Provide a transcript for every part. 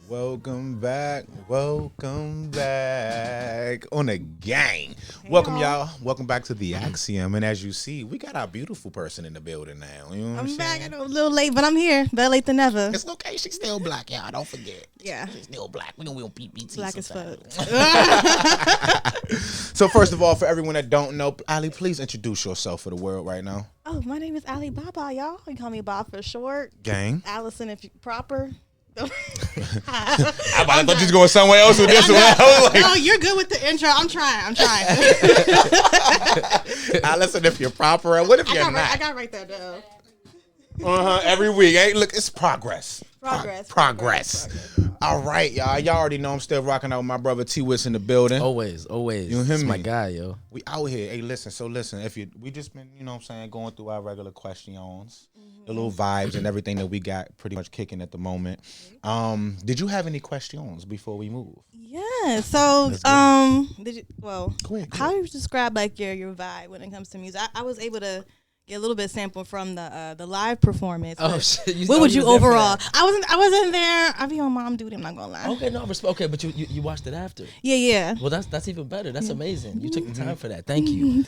Welcome back on the gang. Welcome y'all. Welcome back to the Axiom. And as you see, we got our beautiful person in the building now. You know what I'm back. I know a little late, but I'm here. Better late than never. It's okay. She's still black, y'all. Don't forget. Yeah. She's still black. We don't beat Black as fuck. So first of all, for everyone that don't know, Ali, please introduce yourself for the world right now. Oh, my name is Ali Baba, y'all. You can call me Bob for short. Gang. Allison, if you proper. I thought you was going somewhere else with this one. No, you're good with the intro. I'm trying. Allison, if you're proper, what if you're not? I got right there, though. Every week. Hey, look, it's progress. Progress. All right, y'all. Y'all already know I'm still rocking out with my brother Witz in the building. Always. You hear It's me? my guy, yo. We out here. Hey, listen. If we just been, you know what I'm saying, going through our regular questions, the little vibes and everything that we got pretty much kicking at the moment. Did you have any questions before we move? Yeah. So, Go ahead. how do you describe like your vibe when it comes to music? I was able to get a little bit sample from the live performance. Oh shit! What would you overall? I wasn't there. I be on mom duty. I'm not gonna lie. Okay, no, respect. Okay, but you watched it after. Yeah. Well, that's even better. That's amazing. You took the time for that. Thank you.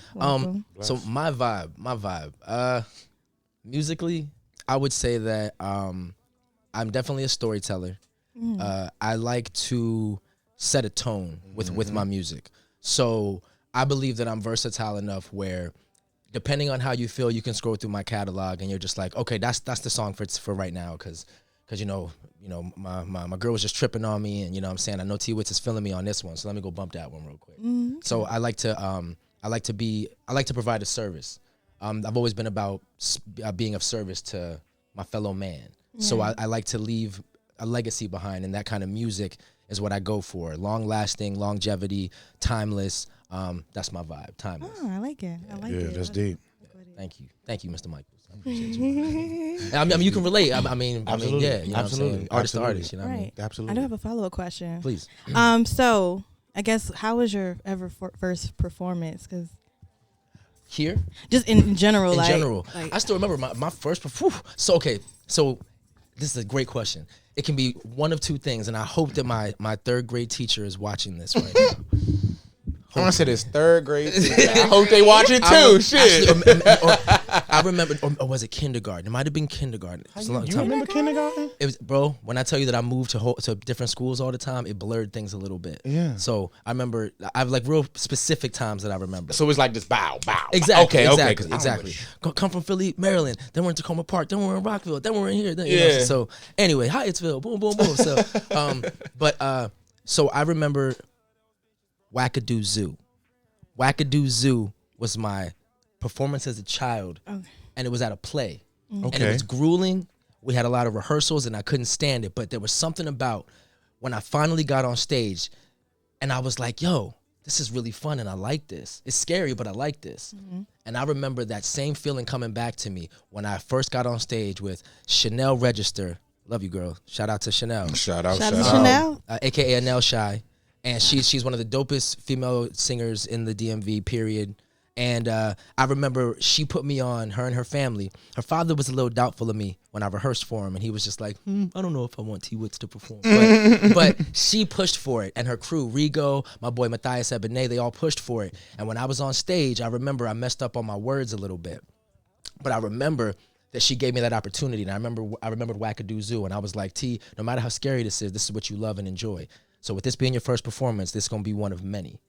So my vibe. Musically, I would say that I'm definitely a storyteller. I like to set a tone with my music. So I believe that I'm versatile enough where, depending on how you feel, you can scroll through my catalog and you're just like, okay, that's the song for right now, because you know my girl was just tripping on me, and you know what I'm saying, I know Witz is feeling me on this one, so let me go bump that one real quick. So I like to provide a service. I've always been about being of service to my fellow man. So I like to leave a legacy behind, and that kind of music is what I go for. Long lasting, longevity, timeless. That's my vibe. Timeless. Oh, I like it. Yeah, that's deep. Thank you, Mr. Michaelz. I appreciate you. I mean, you can relate. I mean, Absolutely. yeah, you know Absolutely. what I'm saying? Artist to Absolutely. artist, you know what I mean? Right. Absolutely. I do have a follow-up question. Please. So I guess how was your first performance? Because Here, just in general, in like, general, like, I still remember my first. So this is a great question. It can be one of two things, and I hope that my third grade teacher is watching this right now. I want to say this third grade. I hope they watch it too. Shit. I remember, or was it kindergarten? It might have been kindergarten. It's a long You time. remember kindergarten? It was, bro, when I tell you that I moved to different schools all the time, it blurred things a little bit. Yeah. So I remember, I have like real specific times that I remember. So it's like this bow. Exactly. Okay. Exactly. Come from Philly, Maryland. Then we're in Tacoma Park. Then we're in Rockville. Then we're in here. Then, you know, Yeah. so anyway, Hyattsville. Boom, boom, boom. So, so I remember Wackadoo Zoo. Wackadoo Zoo was my performance as a child, and it was at a play. And it was grueling. We had a lot of rehearsals, and I couldn't stand it. But there was something about when I finally got on stage, and I was like, yo, this is really fun, and I like this. It's scary, but I like this. And I remember that same feeling coming back to me when I first got on stage with Chanel Register. Love you, girl. Shout out to Chanel. Shout out shout out to Chanel. AKA Anel Shy. And she's one of the dopest female singers in the DMV, period. And I remember she put me on, her and her family. Her father was a little doubtful of me when I rehearsed for him, and he was just like, I don't know if I want Witz to perform. But she pushed for it, and her crew, Rigo, my boy Matthias Ebenet, they all pushed for it. And when I was on stage, I remember I messed up on my words a little bit. But I remember that she gave me that opportunity, and I remembered Wackadoo Zoo, and I was like, T, no matter how scary this is what you love and enjoy. So with this being your first performance, this is going to be one of many.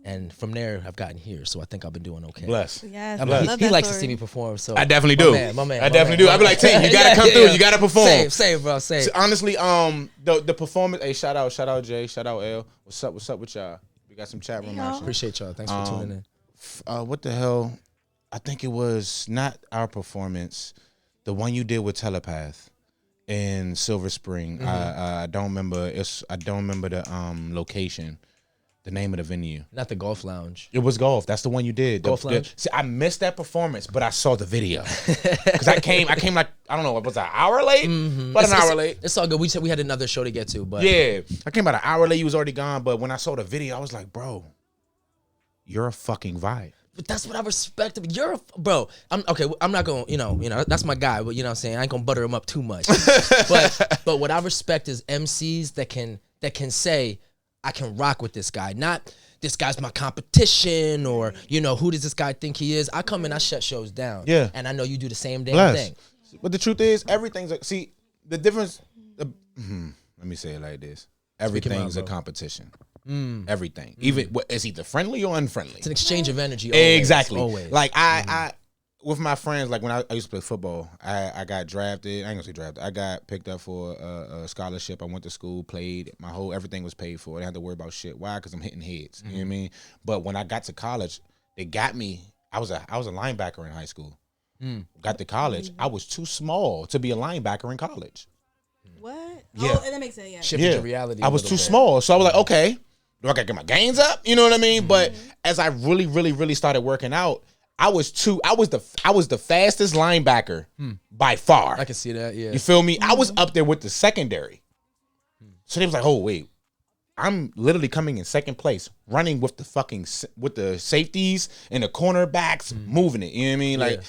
And from there, I've gotten here, so I think I've been doing okay. Bless. Yes, I mean, I love he that likes to story. see me perform, so I definitely do. My man. I definitely do. I be like, T, you gotta come through. You gotta perform. Same, bro. Same. So honestly, the performance. Hey, shout out Jay, shout out L. What's up with y'all? We got some chat room action. Appreciate y'all. Thanks for tuning in. What the hell? I think it was not our performance. The one you did with Telepath in Silver Spring. I don't remember. I don't remember the location. The name of the venue. Not the golf lounge. It was golf. That's the one you did. Golf lounge. See, I missed that performance, but I saw the video because I came like I don't know. Was an hour late? But an hour late. It's all good. We said we had another show to get to, but Yeah, I came about an hour late. You was already gone. But when I saw the video, I was like, bro, you're a fucking vibe. But that's what I respect. You're bro. I'm not going. That's my guy. But you know what I'm saying. I ain't gonna butter him up too much. but what I respect is MCs that can say I can rock with this guy. Not this guy's my competition or who does this guy think he is. I come in, I shut shows down. Yeah. And I know you do the same damn thing. But the truth is, everything's see the difference. Let me say it like this: everything's a competition. Everything, even it's either friendly or unfriendly. It's an exchange of energy. Always, exactly. Always. Like I with my friends, like when I used to play football, I got drafted. I ain't gonna say drafted. I got picked up for a scholarship. I went to school, played. Everything was paid for. I didn't have to worry about shit. Why? Because I'm hitting heads. You know what I mean? But when I got to college, they got me. I was a linebacker in high school. Got to college, I was too small to be a linebacker in college. What? Yeah. Oh, that makes sense. Yeah. Shifted to reality. I was too small, so I was like, okay, do I gotta get my gains up? You know what I mean? But as I really, really, really started working out, I was the fastest linebacker by far. I can see that. Yeah. You feel me? I was up there with the secondary. So they was like, oh wait, I'm literally coming in second place, running with the safeties and the cornerbacks, moving it. You know what I mean? Like,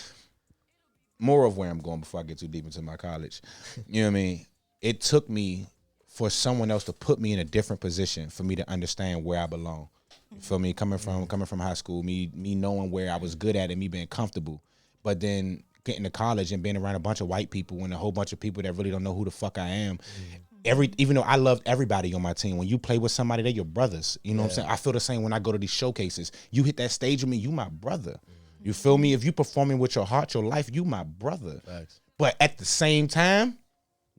more of where I'm going before I get too deep into my college. You know what I mean? It took me for someone else to put me in a different position for me to understand where I belong. You feel me? Coming from high school, me knowing where I was good at and me being comfortable, but then getting to college and being around a bunch of white people and a whole bunch of people that really don't know who the fuck I am. Even though I loved everybody on my team, when you play with somebody, they're your brothers. You know what I'm saying? I feel the same when I go to these showcases. You hit that stage with me, you my brother. You feel me? If you performing with your heart, your life, you my brother. Thanks. But at the same time,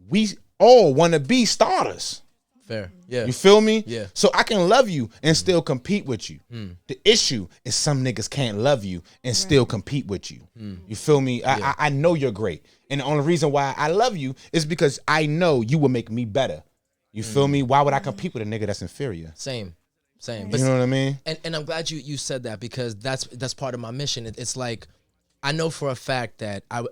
we all want to be starters. Fair. Yeah. You feel me? Yeah. So I can love you and still compete with you. The issue is some niggas can't love you and still compete with you. You feel me? I know you're great. And the only reason why I love you is because I know you will make me better. You feel me? Why would I compete with a nigga that's inferior? Same. But you know what I mean? And I'm glad you said that because that's part of my mission. It's like I know for a fact that I'm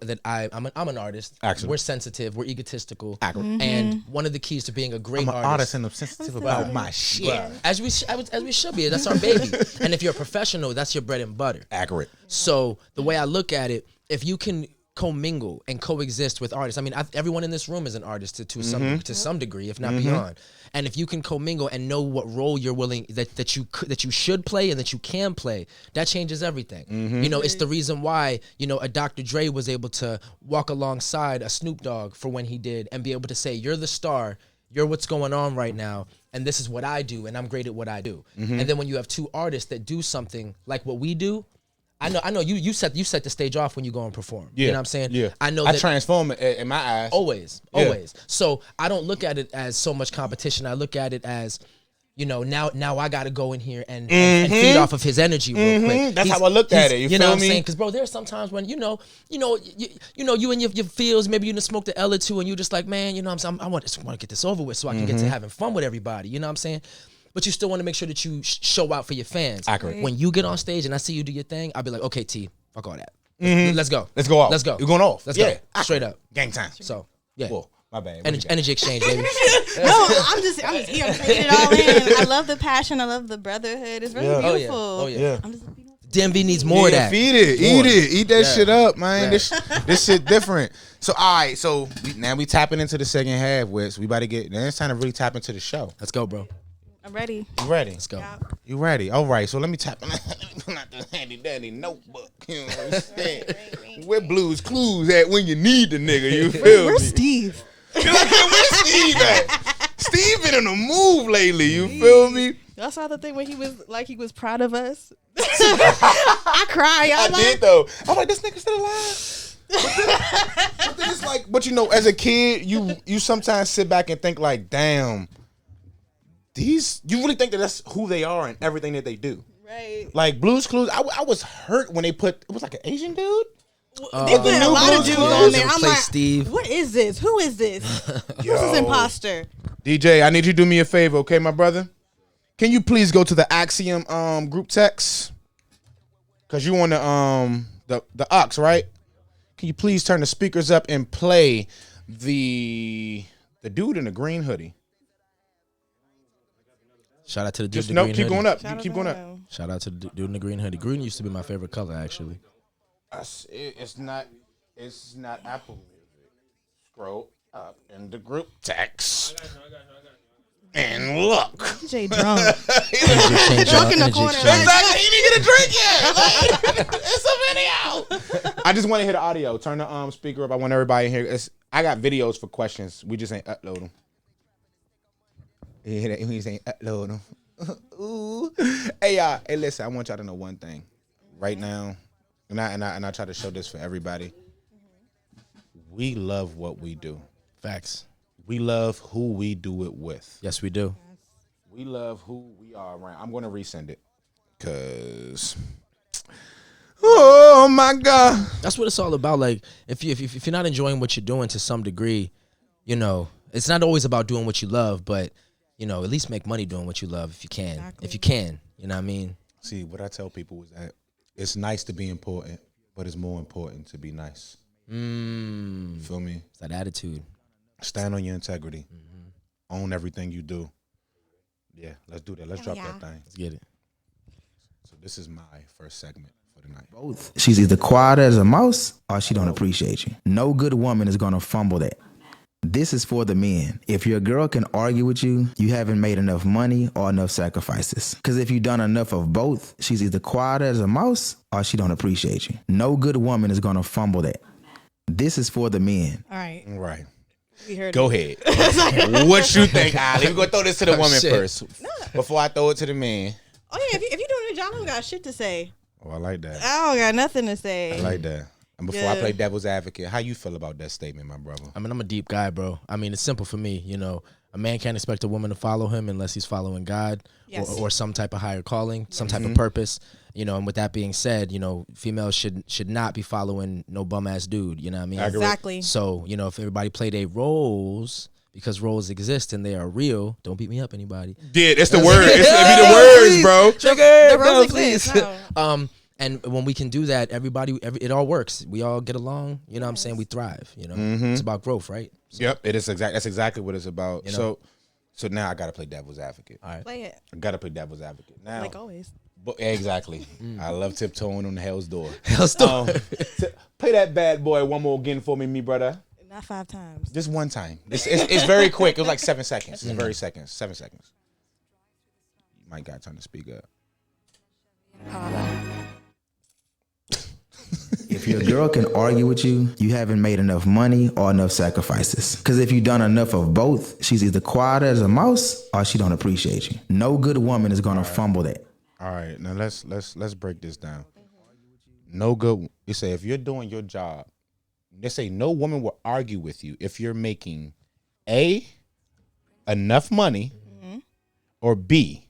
an artist. Actually. We're sensitive. We're egotistical. Mm-hmm. And one of the keys to being a great I'm an artist and I'm sensitive about my shit. As we should be. That's our baby. And if you're a professional, that's your bread and butter. Accurate. So the way I look at it, if you can commingle and coexist with artists. I mean, everyone in this room is an artist to some degree, if not beyond. And if you can commingle and know what role you're willing that you should play and that you can play, that changes everything. It's the reason why a Dr. Dre was able to walk alongside a Snoop Dogg for when he did and be able to say, "You're the star. You're what's going on right now, and this is what I do, and I'm great at what I do." And then when you have two artists that do something like what we do. I know you set the stage off when you go and perform. Yeah. You know what I'm saying? Yeah. I know I that transform it in my eyes. Always. So I don't look at it as so much competition. I look at it as, now I got to go in here and feed off of his energy real quick. That's how I looked at it. You know feel what I'm me? saying? Because bro, there's sometimes when you and your feels, maybe you done smoked the L or two, and you just like, man, I want to get this over with so I can get to having fun with everybody. You know what I'm saying? But you still want to make sure that you show out for your fans. Accurate. When you get on stage and I see you do your thing, I'll be like, okay, T, fuck all that. Let's go. Let's go off. Let's go. You're going off. Let's go. Straight up. Gang time. So, yeah. Whoa, my bad. Energy exchange, baby. No, I'm just here. I'm taking it all in. I love the passion. I love the brotherhood. It's really beautiful. Oh yeah. I'm just DMV needs more of that. Feed it. Eat that shit up, man. Yeah. This shit different. So, all right. So, now we tapping into the second half, Witz. We about to get, now it's time to really tap into the show. Let's go, bro. I'm ready. You ready? Let's go. Yeah. You ready? All right. So, let me tap in. Not the handy dandy notebook. You know what I'm saying? Where Blues Clues at when you need the nigga? You feel me? Where's Steve? Where's Steve at? Steve been in the move lately. You feel me? Y'all saw the thing when he was proud of us. I cried. I did though. I'm like, this nigga still alive. But then it's like, as a kid, you sometimes sit back and think like, damn, you really think that that's who they are and everything that they do. Right. Like Blues Clues, I was hurt when they it was like an Asian dude. They put a lot of dudes on there. I'm like, Steve. What is this? Who is this? Who's this imposter? DJ, I need you to do me a favor, okay, my brother? Can you please go to the Axiom group text? Cause you on the Ox, right? Can you please turn the speakers up and play the dude in the green hoodie? Shout out to the dude. Keep going up. Keep going up. Shout out to the dude in the green hoodie. Green used to be my favorite color, actually. It's not Apple Music. Scroll up in the group text. And look. DJ drunk. Drunk in the corner. Exactly. He didn't get a drink yet. It's a video. I just want to hear the audio. Turn the speaker up. I want everybody to hear. I got videos for questions. We just ain't upload them. Yeah, we just ain't upload them. Ooh. Hey, y'all. Hey, listen. I want y'all to know one thing. Right now, and I try to show this for everybody. We love what we do. Facts. We love who we do it with. Yes, we do. We love who we are around. I'm going to resend it. Because, oh, my God. That's what it's all about. Like, if you're not enjoying what you're doing to some degree, you know, it's not always about doing what you love, but, you know, at least make money doing what you love if you can. Exactly. If you can, you know what I mean? See, what I tell people is that it's nice to be important, but it's more important to be nice. Feel me? It's that attitude. Stand on your integrity. Own everything you do. Yeah, let's do that. Let's drop that thing. Let's get it. So this is my first segment for the night. Both. She's either quiet as a mouse or she don't appreciate you. No good woman is going to fumble that. This is for the men. If your girl can argue with you, you haven't made enough money or enough sacrifices. Because if you've done enough of both, she's either quiet as a mouse or she don't appreciate you. No good woman is going to fumble that. This is for the men. All right. Right. Go ahead. What you think, Ali? We're going to throw this to the woman first. Before I throw it to the man. Oh, yeah. If you're doing your job, I don't got shit to say. Oh, I like that. I don't got nothing to say. I like that. And before I play devil's advocate, how you feel about that statement, my brother? I mean, I'm a deep guy, bro. I mean, it's simple for me. You know, a man can't expect a woman to follow him unless he's following God or some type of higher calling, some type of purpose. You know, and with that being said, you know, females should not be following no bum ass dude. You know what I mean? Exactly. So, you know, if everybody play their roles, because roles exist and they are real, don't beat me up, anybody. Yeah, it's the word. It's be the words, bro. The roles exist. No. And when we can do that, it all works. We all get along. You know what I'm saying? We thrive. You know, it's about growth, right? So, yep, it is that's exactly what it's about. You know? So now I got to play devil's advocate. All right, play it. I got to play devil's advocate now. Like always. But exactly. I love tiptoeing on the hell's door. Hell's door. Play that bad boy one more again for me, brother. Not 5 times. Just one time. It's very quick. It was like 7 seconds. It's very seconds. 7 seconds. You might got time to speak up. If your girl can argue with you, you haven't made enough money or enough sacrifices. Because if you've done enough of both, she's either quiet as a mouse or she don't appreciate you. No good woman is going to fumble that. All right, now let's break this down. No good. You say if you're doing your job, they say no woman will argue with you if you're making A, enough money, or B,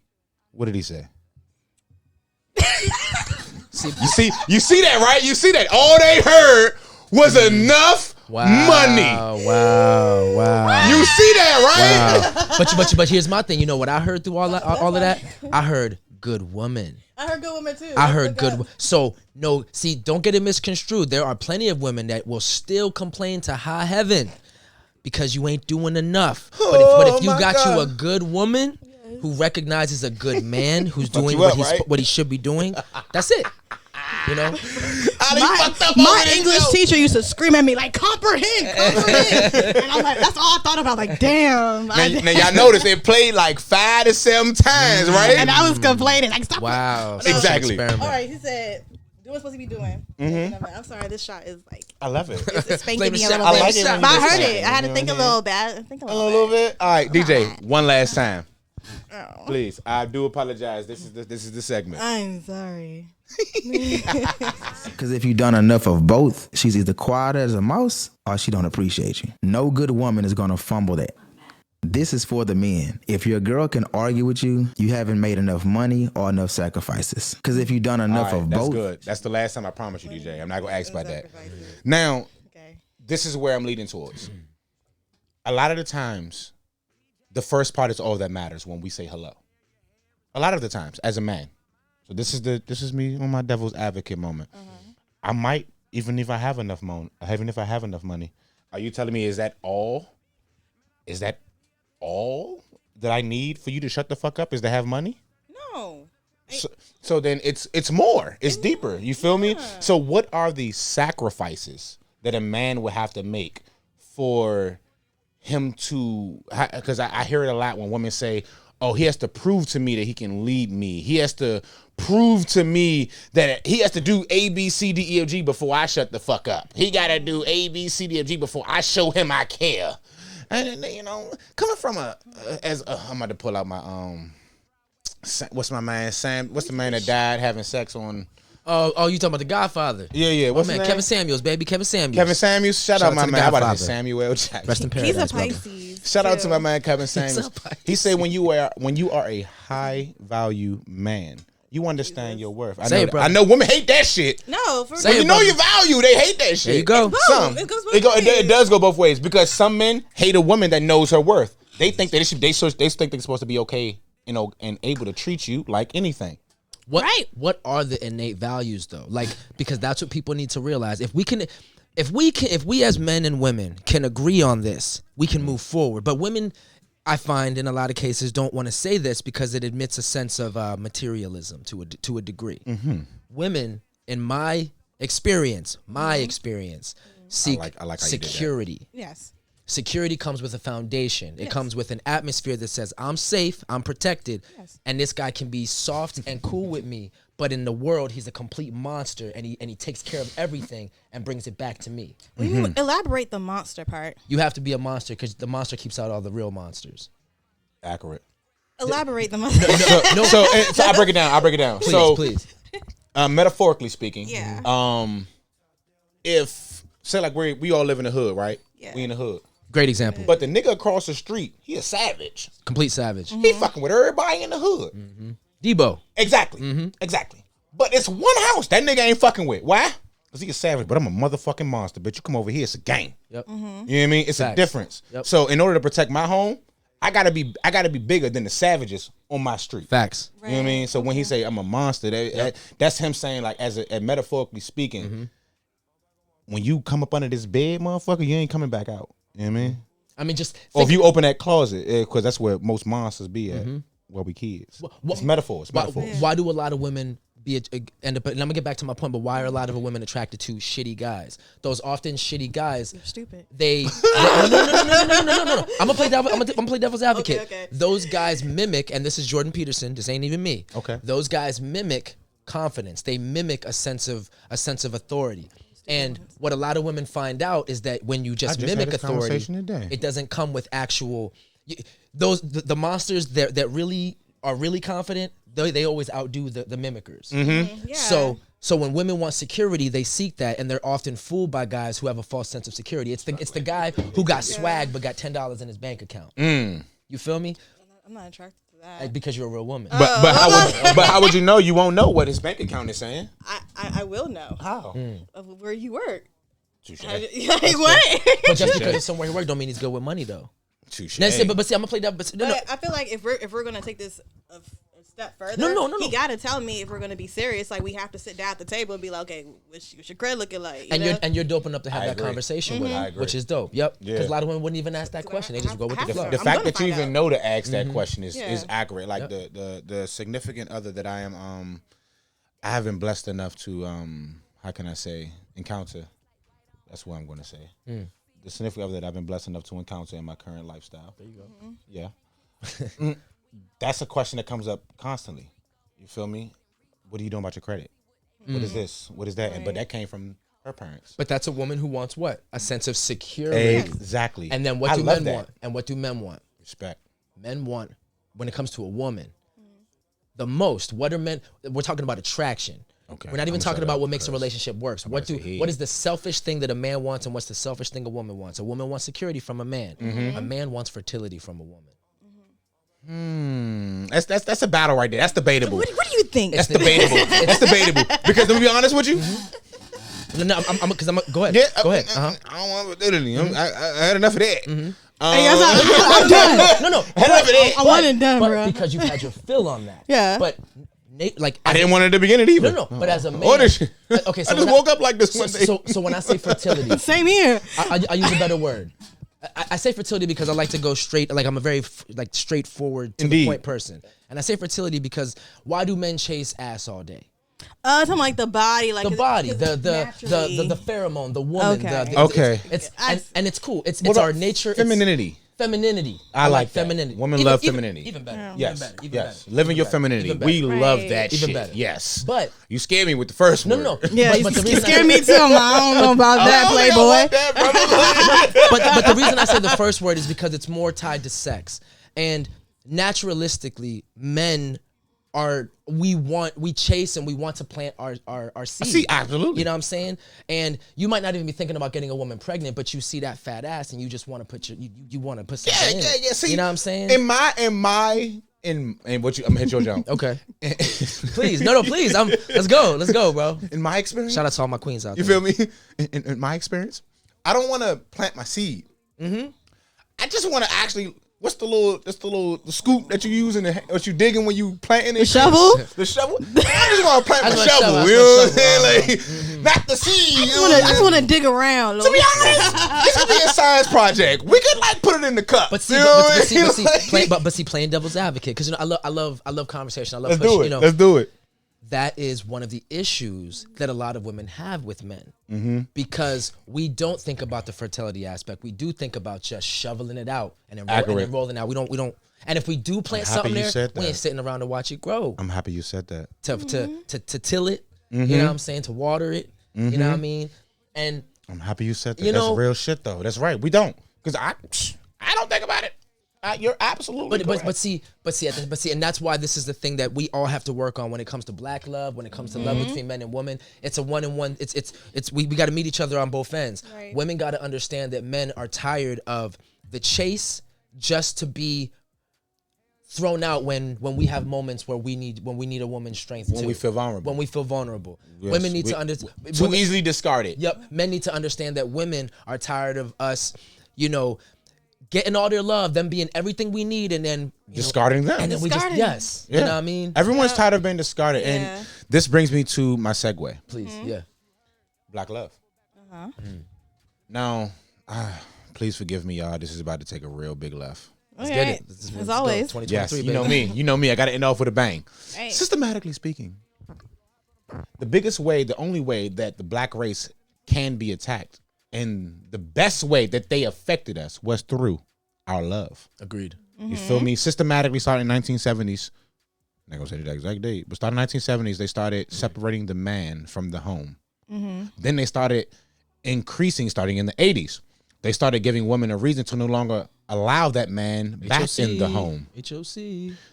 what did he say? You see that, right? You see that. All they heard was enough money. Wow. You see that, right? Wow. But here's my thing. You know what I heard through all of that? I heard good woman. I heard good woman too. I heard good. So no, see, don't get it misconstrued. There are plenty of women that will still complain to high heaven because you ain't doing enough. But if you got you a good woman who recognizes a good man who's doing what he should be doing, that's it. You know, my English teacher used to scream at me like, comprehend. And I'm like, that's all I thought about. Like, damn. Now y'all notice it played like 5 to 7 times, right? And I was complaining, like, stop. Wow. Exactly. All right, he said, do what's supposed to be doing. I'm sorry, this shot is like, I love it. It's spanking me a little bit. I like it. But I heard it. I had to think a little bit. A little bit. All right, DJ, one last time. Please, I do apologize. This is the segment. I'm sorry. Because if you've done enough of both, she's either quiet as a mouse or she don't appreciate you. No good woman is going to fumble that. This is for the men. If your girl can argue with you, you haven't made enough money or enough sacrifices. Because if you've done enough of both. That's good. That's the last time, I promise you, DJ. I'm not going to ask about that. Now, this is where I'm leading towards. A lot of the times, the first part is all that matters when we say hello. A lot of the times, as a man. So this is me on my devil's advocate moment. I might, even if I have enough money. Are you telling me is that all? Is that all that I need for you to shut the fuck up? Is to have money? No. So then it's more. It's deeper. You feel me? So what are the sacrifices that a man would have to make for him to? Because I hear it a lot when women say, "Oh, he has to prove to me that he can lead me. He has to prove to me that he has to do A, B, C, D, E, F, G before I shut the fuck up. He got to do A, B, C, D, F, G before I show him I care." And you know, coming from I'm about to pull out my what's my man Sam? What's the man that died having sex on? Oh, you talking about The Godfather? Yeah. What's his name? Kevin Samuels, baby. Kevin Samuels. Kevin Samuels. Shout out my to man. How about Godfather. Samuel Jackson? Rest in paradise. He's a brother. Pisces. Shout out to too. my man Kevin Samuels. Pisces. He said when you are a high value man, you understand your worth. Say it, brother. I know women hate that shit. No, for Say When it, you know brother. your value, they hate that shit. There you go. Both. Some. It goes both It ways. does go both ways because some men hate a woman that knows her worth. They think that they think they're supposed to be okay, you know, and able to treat you like anything. What are the innate values though? Like, because that's what people need to realize. If we as men and women can agree on this, we can move forward. But women, I find in a lot of cases, don't want to say this because it admits a sense of materialism to a degree. Mm-hmm. Women, in my experience, seek I like how you did that. security. Yes. Security comes with a foundation. It comes with an atmosphere that says, I'm safe, I'm protected, and this guy can be soft and cool with me, but in the world, he's a complete monster, and he takes care of everything and brings it back to me. Will you elaborate the monster part? You have to be a monster because the monster keeps out all the real monsters. Accurate. Elaborate the monster. So I break it down. Please. Metaphorically speaking, Yeah. if say like we all live in the hood, right? Yeah. We in the hood. Great example. But the nigga across the street, he a savage. Complete savage. He fucking with everybody in the hood. Debo. Exactly. Exactly. But it's one house that nigga ain't fucking with. Why? Because he a savage, but I'm a motherfucking monster. Bitch, you come over here, it's a game. Yep. You know what I mean? It's Facts. a difference. Yep. So in order to protect my home, I gotta be bigger than the savages on my street. Facts. You know what I mean? So when he say I'm a monster, that's him saying like as metaphorically speaking, when you come up under this bed, motherfucker, you ain't coming back out. You know what I mean? I mean, just Or if you open that closet, because that's where most monsters be at, where we kids. It's metaphors. Why do a lot of women end up? And I'm gonna get back to my point. But why are a lot of women attracted to shitty guys? Those often shitty guys. You're stupid. No. I'm gonna play devil's advocate. Okay. Those guys mimic, and this is Jordan Peterson. This ain't even me. Okay. Those guys mimic confidence. They mimic a sense of authority. And what a lot of women find out is that when you just mimic had this authority, conversation today. it doesn't come with actual. The monsters that really are really confident, they always outdo the mimickers. Yeah. So when women want security, they seek that, and they're often fooled by guys who have a false sense of security. It's the guy who got swag but got $10 in his bank account. You feel me? I'm not attracted to that. Because you're a real woman. But how would you know? You won't know what his bank account is saying. I will know How? of where you work. Touche. What? But just because it's somewhere he works don't mean he's good with money though. Touche. Now, see, but see, I'm gonna play that. But no. I feel like if we're gonna take this a step further, No. he gotta tell me if we're gonna be serious. Like we have to sit down at the table and be like, okay, what's your credit looking like? You're dope enough to have I that agree. conversation with I him, agree. which is dope. Yep. Yeah. Because a lot of women wouldn't even ask that question. They just go with the flow. The I'm fact gonna that you find even out. know to ask that question is accurate. Like Yep. the significant other that I I have been blessed enough to how can I say encounter. That's what I'm going to say. The significant other that I've been blessed enough to encounter in my current lifestyle. There you go. Yeah. That's a question that comes up constantly. You feel me? What are you doing about your credit? What is this? What is that? Right. But that came from her parents. But that's a woman who wants what? A sense of security. Exactly. And then what do men want? And what do men want? Respect. Men want, when it comes to a woman, the most. What are men? We're talking about attraction. Okay. We're not even I'm talking shut about up what makes a because relationship works. I'm What about to say what is the selfish thing that a man wants, and what's the selfish thing a woman wants? A woman wants security from a man. A man wants fertility from a woman. That's a battle right there. That's debatable. What do you think? That's debatable. That's debatable. Because let me be honest with you. No, I'm go ahead. Yeah, Go ahead. I don't want fertility. I had enough of that. Hey, I'm done. No. I had enough of that. I want it done, But bro. because you've had your fill on that. Yeah. But like I didn't want it at the beginning either. No. But as a man, Or did she? okay. So I just woke up like this one day. So when I say fertility, Same here. I use a better word. I say fertility because I like to go straight. Like I'm a very straightforward to the point person, and I say fertility because why do men chase ass all day? Something like the body, like the body, the pheromone, the woman. Okay. And it's cool. It's our nature. Femininity. Femininity. I like femininity. Women love femininity. Even better. Yes. Even Yes. better. Living your femininity. We love that Even shit. better. Yes. But you scared me with the first word. No. Yeah, but you scared me too. I don't know about that, Playboy. but the reason I say the first word is because it's more tied to sex. And naturalistically, men we chase and we want to plant our seed. See, absolutely. You know what I'm saying? And you might not even be thinking about getting a woman pregnant, but you see that fat ass and you just want to put you want to put something in it. Yeah. See, you know what I'm saying? In what you, I'm gonna hit your jump. Okay. Please. No, please. Let's go, bro. In my experience. Shout out to all my queens out there. You feel me? In my experience, I don't want to plant my seed. Mm-hmm. I just want to actually. What's the scoop that you use what you digging when you planting it? The shovel? The shovel? I just want to plant my shovel. You know what I'm saying? Like, not the seed. I just want to dig around. To be honest, this could be a science project. We could put it in the cup. But see, playing devil's advocate, because I love conversation. I love pushing. Let's do it. That is one of the issues that a lot of women have with men, because we don't think about the fertility aspect. We do think about just shoveling it out and then rolling out. We don't. And if we do plant something there, we ain't sitting around to watch it grow. I'm happy you said that. To till it, you know what I'm saying? To water it, you know what I mean? And I'm happy you said that. That's real shit though. That's right. We don't, because I don't think about it. You're absolutely correct. But see, and that's why this is the thing that we all have to work on when it comes to black love, when it comes to love between men and women. It's a one-on-one. We got to meet each other on both ends. Right. Women got to understand that men are tired of the chase just to be thrown out when we have moments where we need a woman's strength. When we feel vulnerable. Yes, women need to understand. Too easily discarded. Yep. Men need to understand that women are tired of us, getting all their love, them being everything we need, and then discarding them. And then we just, you know what I mean? Everyone's tired of being discarded. Yeah. And this brings me to my segue. Please, Black love. Now, please forgive me, y'all. This is about to take a real big left. Let's get it. As always. Yes, you know me. You know me. I got to end off with a bang. Right. Systematically speaking, the only way that the black race can be attacked, and the best way that they affected us was through our love. Agreed. You feel me? Systematically starting in 1970s. I'm not going to say the exact date, but starting in 1970s, they started separating the man from the home. Then they started increasing starting in the 80s. They started giving women a reason to no longer allow that man back in the home. HOC.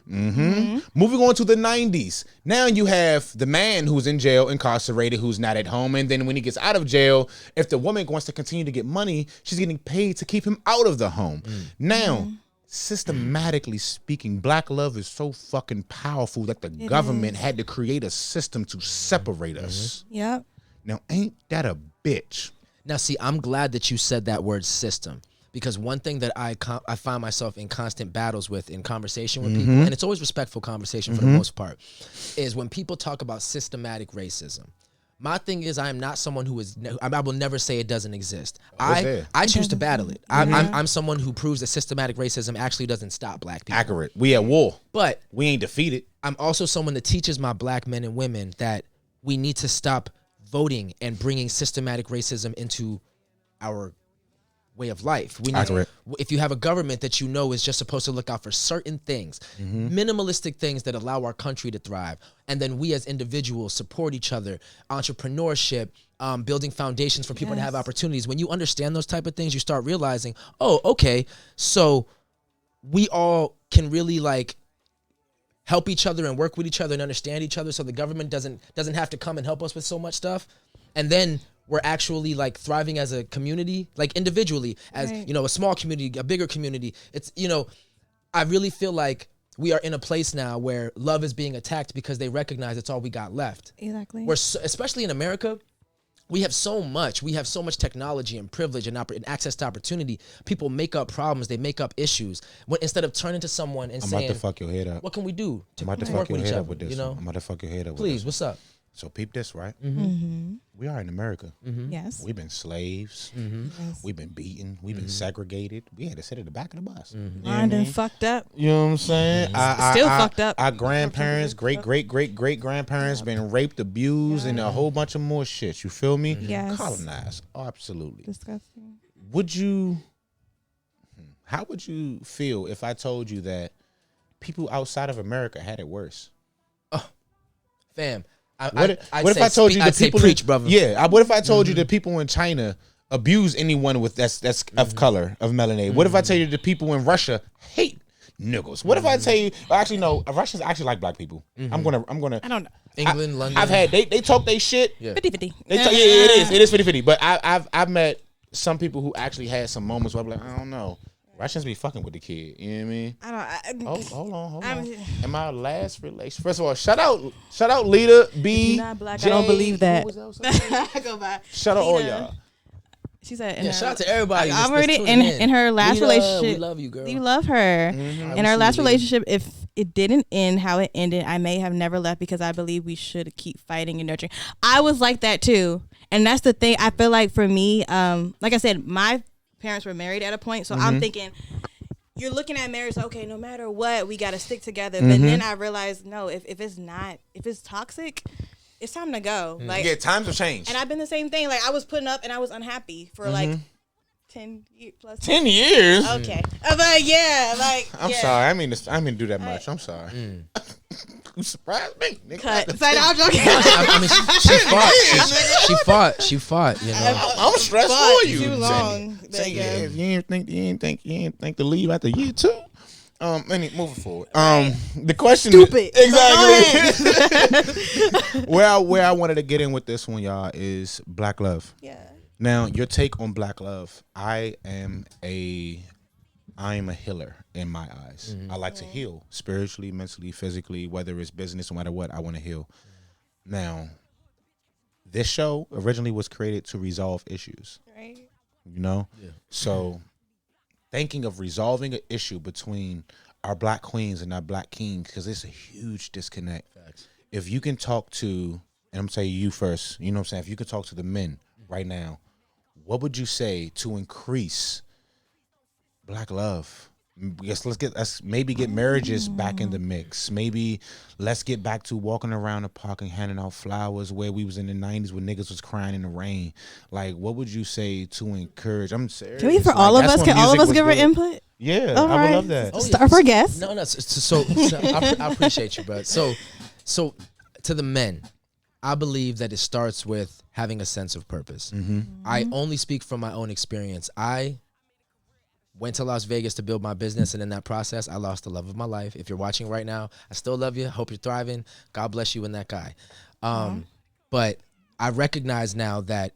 Moving on to the 90s. Now you have the man who's in jail, incarcerated, who's not at home. And then when he gets out of jail, if the woman wants to continue to get money, she's getting paid to keep him out of the home. Now, systematically speaking, black love is so fucking powerful that the government had to create a system to separate us. Yep. Now, ain't that a bitch? Now, see, I'm glad that you said that word system, because one thing that I find myself in constant battles with in conversation with people, and it's always respectful conversation for the most part, is when people talk about systematic racism. My thing is, I am not someone I will never say it doesn't exist. I choose to battle it. I'm someone who proves that systematic racism actually doesn't stop black people. Accurate. We at war. But we ain't defeated. I'm also someone that teaches my black men and women that we need to stop voting and bringing systematic racism into our way of life. We need, if you have a government that is just supposed to look out for certain things, minimalistic things that allow our country to thrive, and then we as individuals support each other, entrepreneurship, building foundations for people to have opportunities. When you understand those type of things, you start realizing, oh, okay, so we all can really help each other and work with each other and understand each other, so the government doesn't have to come and help us with so much stuff. And then we're actually thriving as a community, individually, as a small community, a bigger community. It's I really feel like we are in a place now where love is being attacked because they recognize it's all we got left. Exactly. Especially in America, we have so much technology and privilege and access to opportunity. People make up problems. They make up issues. Instead of turning to someone and saying, I'm about to fuck your head up. What can we do to I'm about to fuck your head up with this. I'm about to fuck your head up with this. Please, what's up? So peep this, right? Mm-hmm. We are in America. Yes. We've been slaves. Yes. We've been beaten. We've been segregated. We had to sit at the back of the bus. You know what I Blind and mean? fucked up. You know what I'm saying? Still fucked up. Our grandparents, great grandparents been raped, abused, and a whole bunch of more shit. You feel me? Yes. Colonized. Absolutely. Disgusting. How would you feel if I told you that people outside of America had it worse? Fam. What if I told you that people preach, brother? Yeah. What if I told you that people in China abuse anyone with that's of color, of melanin? What if I tell you that people in Russia hate niggas? What if I tell you? Actually, no. Russians actually like black people. I'm gonna. I don't know. England, London. I've had they talk they shit. 50-50. It is 50-50. But I've met some people who actually had some moments where I'm like, I don't know. Russians be fucking with the kid. You know what I mean? Hold on. In my last relation, first of all, shout out Lita B. Not black. J, I don't believe that. I go by. Shout out all y'all. She said, shout out to everybody. I've already in her last relationship. We love you, girl. You love her. In her last relationship, if it didn't end how it ended, I may have never left because I believe we should keep fighting and nurturing. I was like that too, and that's the thing. I feel like for me, like I said, my parents were married at a point, so I'm thinking you're looking at marriage. Okay, no matter what, we got to stick together. But then I realized, no, if it's toxic, it's time to go. Like, yeah, times have changed. And I've been the same thing. Like, I was putting up and I was unhappy for like 10 years plus. 10 years? Okay. But yeah, like. I'm sorry. I mean to do that much. I'm sorry. You surprised me, nigga. Cut. So I'm joking. I mean, she fought. You know. I'm stressed for you. Too long. You didn't think to leave after year 2. Moving forward. The question. Stupid. Exactly. Where I wanted to get in with this one, y'all, is black love. Yeah. Now, your take on black love. I am a healer in my eyes. I like to heal spiritually, mentally, physically, whether it's business, no matter what, I want to heal. Now, this show originally was created to resolve issues. Right. You know? Yeah. So, thinking of resolving an issue between our black queens and our black kings, because it's a huge disconnect. Facts. If you can talk to, and I'm going to say you first, you know what I'm saying? If you could talk to the men right now, what would you say to increase black love? Yes, let's maybe get marriages back in the mix. Maybe let's get back to walking around the park and handing out flowers where we was in the 90s when niggas was crying in the rain. Like, what would you say to encourage? I'm serious. Can we, for all of us, give our input? Yeah, I would love that. Start for guests. No. So I appreciate you, bro. So to the men, I believe that it starts with having a sense of purpose. I only speak from my own experience. I went to Las Vegas to build my business, and in that process, I lost the love of my life. If you're watching right now, I still love you. Hope you're thriving. God bless you and that guy. But I recognize now that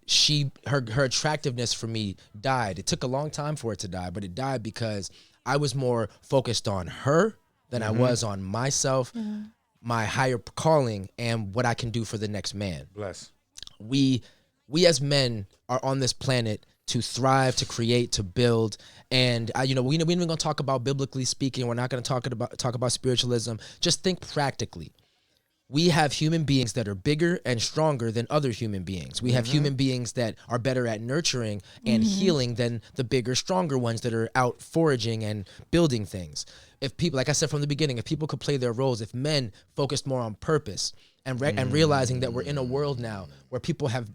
her attractiveness for me died. It took a long time for it to die, but it died because I was more focused on her than I was on myself, my higher calling, and what I can do for the next man. Bless. We as men are on this planet to thrive, to create, to build. And we ain't even gonna talk about biblically speaking. We're not gonna talk about spiritualism. Just think practically. We have human beings that are bigger and stronger than other human beings. We have human beings that are better at nurturing and healing than the bigger, stronger ones that are out foraging and building things. If people, like I said from the beginning, if people could play their roles, if men focused more on purpose and realizing that we're in a world now where people have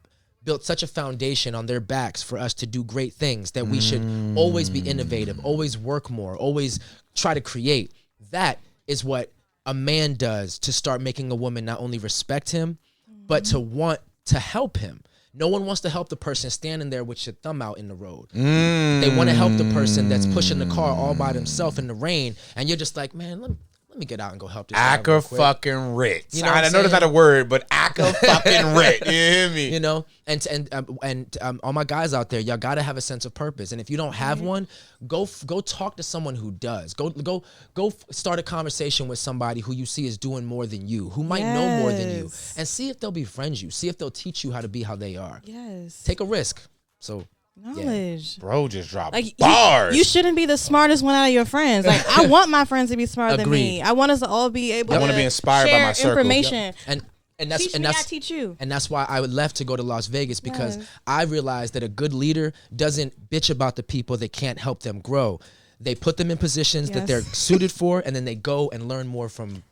built such a foundation on their backs for us to do great things, that we should always be innovative, always work more, always try to create. That is what a man does to start making a woman not only respect him, but to want to help him. No one wants to help the person standing there with your thumb out in the road. They want to help the person that's pushing the car all by themselves in the rain, and you're just like, man, let me get out and go help this guy real quick. Fucking rich. You know I know that's not a word, but fucking rich. You hear me? You know, and all my guys out there, y'all gotta have a sense of purpose. And if you don't have one, go talk to someone who does. Go start a conversation with somebody who you see is doing more than you, who might know more than you, and see if they'll befriend you. See if they'll teach you how to be how they are. Yes. Take a risk. So. Knowledge. Bro just dropped like bars. You shouldn't be the smartest one out of your friends. Like, I want my friends to be smarter than me. I want us to all be able to I want to be inspired by my circle. information. And And that's teach and me, that's I teach you. And that's why I left to go to Las Vegas, because Yes. I realized that a good leader doesn't bitch about the people that can't help them grow. They put them in positions that they're suited for, and then they go and learn more from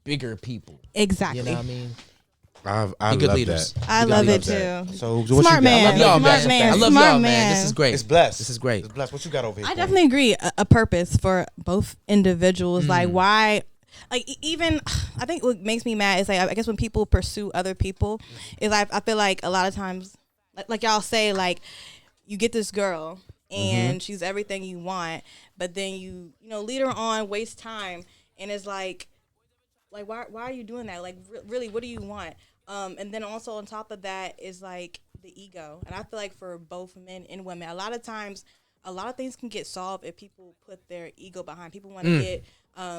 bigger people. Exactly. You know what I mean? I Be good love leaders. that. I Be good love leaders. it too. So what Smart you got? man. I love y'all, Smart man. man. I love Smart y'all, man. man. This is great. It's blessed. This is great. It's blessed. What you got over here? I Queen? definitely agree. A purpose for both individuals. Like why, like even I think what makes me mad is like I guess when people pursue other people, is I feel like a lot of times, like y'all say, like you get this girl and she's everything you want, but then you know lead her on, waste time, and it's like why are you doing that? Like really, what do you want? And then also on top of that is like the ego. And I feel like for both men and women, a lot of times, a lot of things can get solved if people put their ego behind. People want to get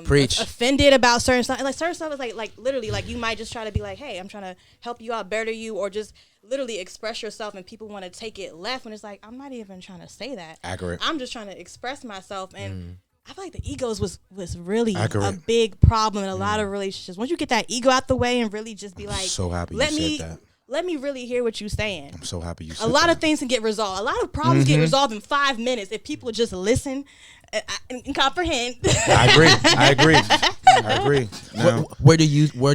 Preach. offended about certain stuff. And like certain stuff is like literally like you might just try to be like, hey, I'm trying to help you out, better you, or just literally express yourself, and people want to take it left when it's like, I'm not even trying to say that. Accurate. I'm just trying to express myself. And I feel like the egos was really Accurate. a big problem in a lot of relationships. Once you get that ego out the way and really just be like, so happy you let said me that. let me really hear what you're saying. I'm so happy you said A lot that. of things can get resolved. A lot of problems get resolved in 5 minutes if people just listen and comprehend. I agree. Now, Where do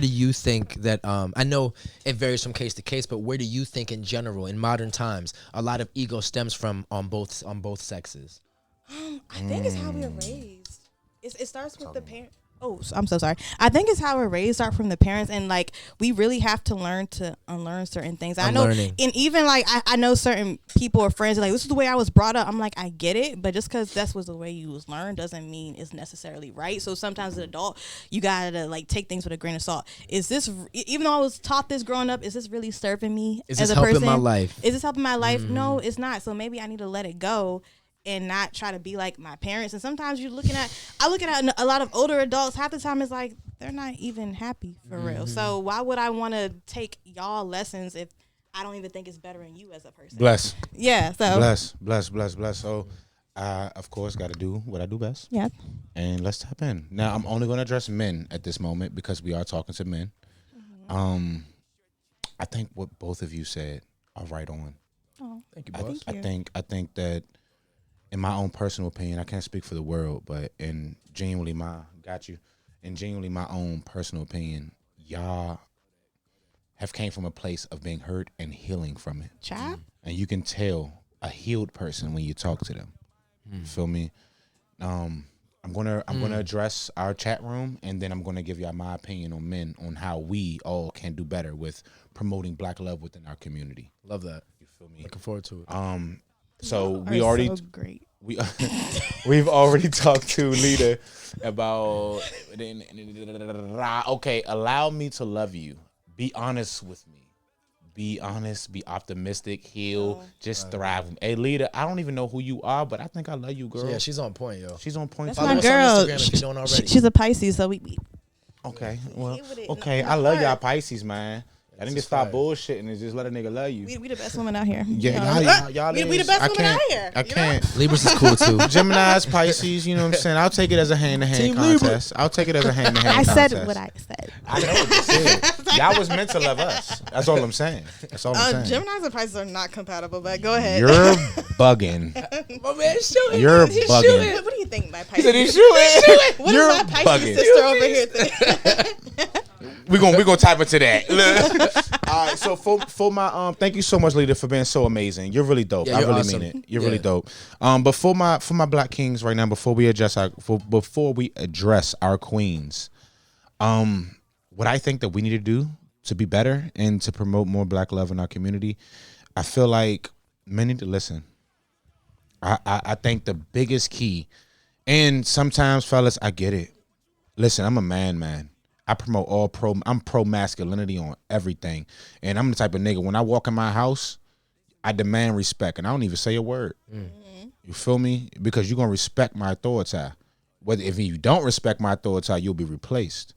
you think that I know it varies from case to case, but where do you think in general in modern times a lot of ego stems from on both sexes? I think it's how we're raised. It starts with the parent. Oh, I'm so sorry. I think it's how we're raised, start from the parents, and like we really have to learn to unlearn certain things. I know, Unlearning. and even like I know certain people or friends are like, this is the way I was brought up. I'm like, I get it, but just because that's was the way you was learned doesn't mean it's necessarily right. So sometimes as an adult, you gotta like take things with a grain of salt. Is this, even though I was taught this growing up, is this really serving me Is as this a helping person? my life? Is this helping my life? No, it's not. So maybe I need to let it go and not try to be like my parents. And sometimes I look at a lot of older adults, half the time it's like they're not even happy for real. So why would I want to take y'all lessons if I don't even think it's bettering you as a person? bless. Yeah. So Bless. So I of course gotta do what I do best. yeah. And let's tap in. Now I'm only gonna address men at this moment because we are talking to men. I think what both of you said are right on. Oh, Thank you, boss. I think that in my own personal opinion, I can't speak for the world, but in genuinely my own personal opinion, y'all have came from a place of being hurt and healing from it. child. And you can tell a healed person when you talk to them. You feel me? I'm gonna address our chat room, and then I'm gonna give y'all my opinion on men, on how we all can do better with promoting Black love within our community. Love that. You feel me? Looking forward to it. So Are we already so great. we've already talked to Lita about okay, allow me to love you. Be honest with me. Be honest, be optimistic, heal, just thrive. Hey Lita, I don't even know who you are, but I think I love you, girl. Yeah, she's on point, yo. She's on point. That's too. my us on girl. Instagram if you don't already. She's a Pisces, so we Okay. Well, Hit with it. okay. In I the love heart. y'all Pisces, man. I need to is stop fire. bullshitting and just let a nigga love you. we the best women out here. Yeah, y'all We the is. best I women out can't- here, I you know? can't. Libras is cool too. Gemini's, Pisces, you know what I'm saying? I'll take it as a hand-to-hand Team Libra. contest. I'll take it as a hand-to-hand I contest. said what I said. I know what you said. Y'all was meant to love us. That's all I'm saying. That's all I'm saying. Geminis and Pisces are not compatible, but go ahead. You're bugging. My man, shooting. You're He's bugging. shooting. What do you think, my Pisces? He's shooting. What You're is my Pisces bugging. sister over here think? We gonna type into that. Look. All right, so for my thank you so much, Lita, for being so amazing. You're really dope. Yeah, I you're really awesome. mean it. You're Yeah. really dope. But for my Black Kings right now, before we address our queens, what I think that we need to do to be better and to promote more Black love in our community, I feel like men need to listen. I think the biggest key, and sometimes fellas, I get it. Listen, I'm a man. I promote I'm pro masculinity on everything. And I'm the type of nigga, when I walk in my house, I demand respect, and I don't even say a word. You feel me? Because you're gonna respect my authority. Whether if you don't respect my authority, you'll be replaced.